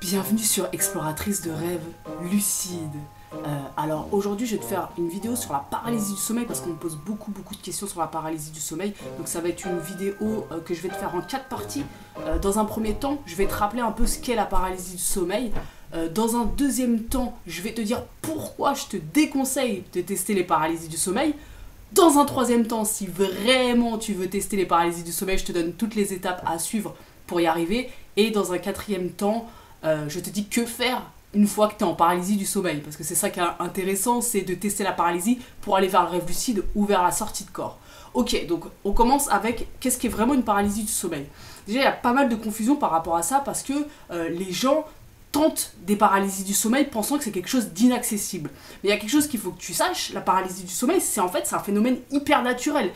Bienvenue sur Exploratrice de rêves lucides. Alors aujourd'hui je vais te faire une vidéo sur la paralysie du sommeil parce qu'on me pose beaucoup de questions sur la paralysie du sommeil. Donc ça va être une vidéo que je vais te faire en 4 parties. Dans un premier temps, je vais te rappeler un peu ce qu'est la paralysie du sommeil. Dans un deuxième temps, je vais te dire pourquoi je te déconseille de tester les paralysies du sommeil. Dans un troisième temps, si vraiment tu veux tester les paralysies du sommeil, je te donne toutes les étapes à suivre pour y arriver. Et dans un quatrième temps, je te dis que faire une fois que tu es en paralysie du sommeil. Parce que c'est ça qui est intéressant, c'est de tester la paralysie pour aller vers le rêve lucide ou vers la sortie de corps. Ok, donc on commence avec qu'est-ce qui est vraiment une paralysie du sommeil. Déjà, il y a pas mal de confusion par rapport à ça parce que les gens tentent des paralysies du sommeil pensant que c'est quelque chose d'inaccessible. Mais il y a quelque chose qu'il faut que tu saches, la paralysie du sommeil, c'est en fait c'est un phénomène hyper naturel.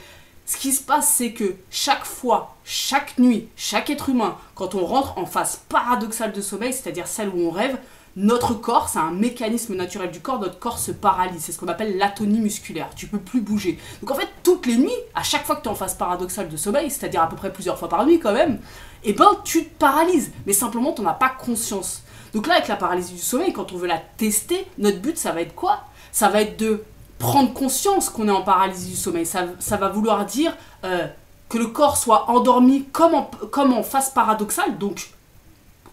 Ce qui se passe, c'est que chaque fois, chaque nuit, chaque être humain, quand on rentre en phase paradoxale de sommeil, c'est-à-dire celle où on rêve, notre corps, c'est un mécanisme naturel du corps, notre corps se paralyse. C'est ce qu'on appelle l'atonie musculaire. Tu peux plus bouger. Donc en fait, toutes les nuits, à chaque fois que tu es en phase paradoxale de sommeil, c'est-à-dire à peu près plusieurs fois par nuit quand même, eh ben tu te paralyses. Mais simplement, tu n'en as pas conscience. Donc là, avec la paralysie du sommeil, quand on veut la tester, notre but, ça va être quoi? Ça va être de prendre conscience qu'on est en paralysie du sommeil. Ça va vouloir dire que le corps soit endormi comme en phase paradoxale, donc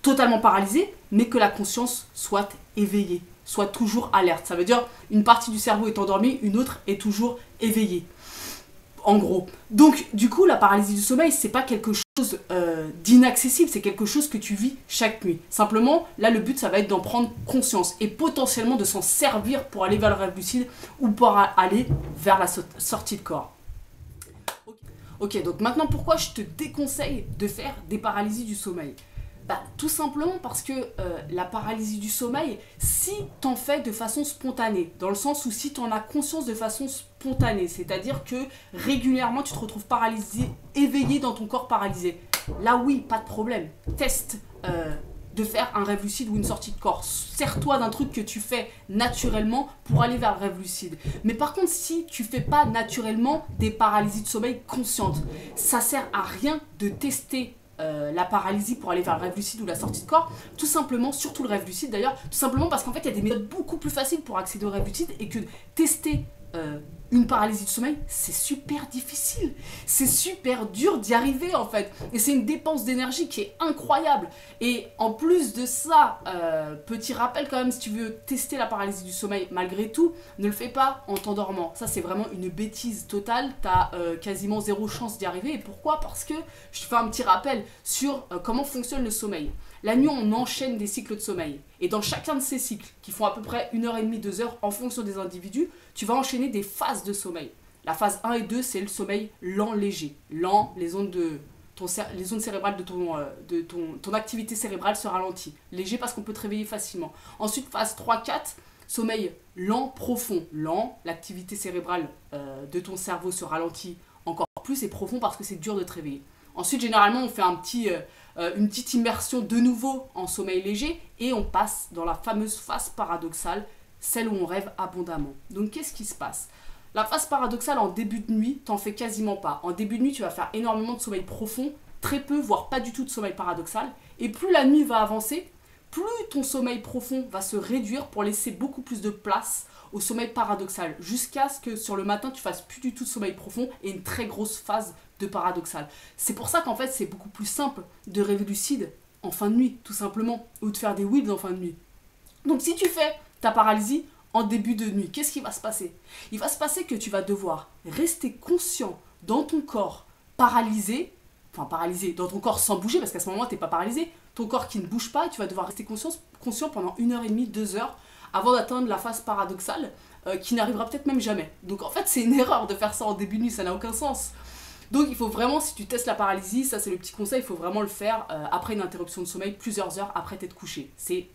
totalement paralysé, mais que la conscience soit éveillée, soit toujours alerte. Ça veut dire une partie du cerveau est endormie, une autre est toujours éveillée. En gros. Donc, du coup, la paralysie du sommeil, c'est pas quelque chose d'inaccessible, c'est quelque chose que tu vis chaque nuit. Simplement, là, le but, ça va être d'en prendre conscience et potentiellement de s'en servir pour aller vers le rêve lucide ou pour aller vers la sortie de corps. Ok, donc maintenant, pourquoi je te déconseille de faire des paralysies du sommeil ? Bah, tout simplement parce que la paralysie du sommeil, si t'en fais de façon spontanée, dans le sens où si t'en as conscience de façon spontanée, c'est-à-dire que régulièrement tu te retrouves paralysé, éveillé dans ton corps paralysé, là oui, pas de problème, teste de faire un rêve lucide ou une sortie de corps, sers-toi d'un truc que tu fais naturellement pour aller vers le rêve lucide. Mais par contre, si tu fais pas naturellement des paralysies de sommeil conscientes, ça sert à rien de tester la paralysie pour aller vers le rêve lucide ou la sortie de corps, tout simplement, surtout le rêve lucide d'ailleurs, tout simplement parce qu'en fait il y a des méthodes beaucoup plus faciles pour accéder au rêve lucide et que tester une paralysie de sommeil, c'est super difficile, c'est super dur d'y arriver en fait, et c'est une dépense d'énergie qui est incroyable. Et en plus de ça, petit rappel quand même, si tu veux tester la paralysie du sommeil malgré tout, ne le fais pas en t'endormant, ça c'est vraiment une bêtise totale, t'as quasiment zéro chance d'y arriver. Et pourquoi? Parce que je te fais un petit rappel sur comment fonctionne le sommeil. La nuit, on enchaîne des cycles de sommeil. Et dans chacun de ces cycles, qui font à peu près 1h30, 2 heures, en fonction des individus, tu vas enchaîner des phases de sommeil. La phase 1 et 2, c'est le sommeil lent, léger. Lent, les ondes cérébrales de ton activité cérébrale se ralentissent. Léger parce qu'on peut te réveiller facilement. Ensuite, phase 3, 4, sommeil lent, profond. Lent, l'activité cérébrale de ton cerveau se ralentit encore plus, et profond parce que c'est dur de te réveiller. Ensuite, généralement, on fait une petite immersion de nouveau en sommeil léger et on passe dans la fameuse phase paradoxale, celle où on rêve abondamment. Donc, qu'est-ce qui se passe? La phase paradoxale, en début de nuit, t'en fais quasiment pas. En début de nuit, tu vas faire énormément de sommeil profond, très peu, voire pas du tout de sommeil paradoxal. Et plus la nuit va avancer, plus ton sommeil profond va se réduire pour laisser beaucoup plus de place au sommeil paradoxal, jusqu'à ce que sur le matin, tu fasses plus du tout de sommeil profond et une très grosse phase de paradoxal. C'est pour ça qu'en fait, c'est beaucoup plus simple de rêver lucide en fin de nuit, tout simplement, ou de faire des whirls en fin de nuit. Donc si tu fais ta paralysie en début de nuit, qu'est-ce qui va se passer? Il va se passer que tu vas devoir rester conscient dans ton corps paralysé, dans ton corps sans bouger, parce qu'à ce moment-là, tu n'es pas paralysé, ton corps qui ne bouge pas, tu vas devoir rester conscient pendant 1h30, 2 heures, avant d'atteindre la phase paradoxale, qui n'arrivera peut-être même jamais. Donc en fait, c'est une erreur de faire ça en début de nuit, ça n'a aucun sens. Donc il faut vraiment, si tu testes la paralysie, ça c'est le petit conseil, il faut vraiment le faire après une interruption de sommeil, plusieurs heures après t'être couché. C'est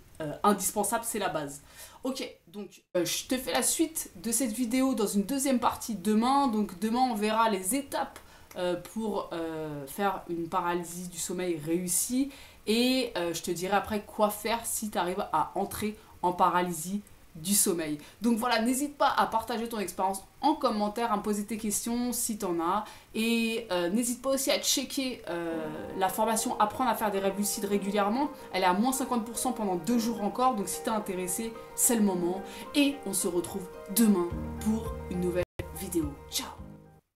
indispensable, c'est la base. Ok, donc je te fais la suite de cette vidéo dans une deuxième partie demain. Donc demain on verra les étapes pour faire une paralysie du sommeil réussie. Et je te dirai après quoi faire si tu arrives à entrer en paralysie du sommeil. Donc voilà, n'hésite pas à partager ton expérience en commentaire, à me poser tes questions si tu en as. Et n'hésite pas aussi à checker la formation Apprendre à faire des rêves lucides régulièrement. Elle est à moins 50% pendant 2 jours encore. Donc si tu es intéressé, c'est le moment. Et on se retrouve demain pour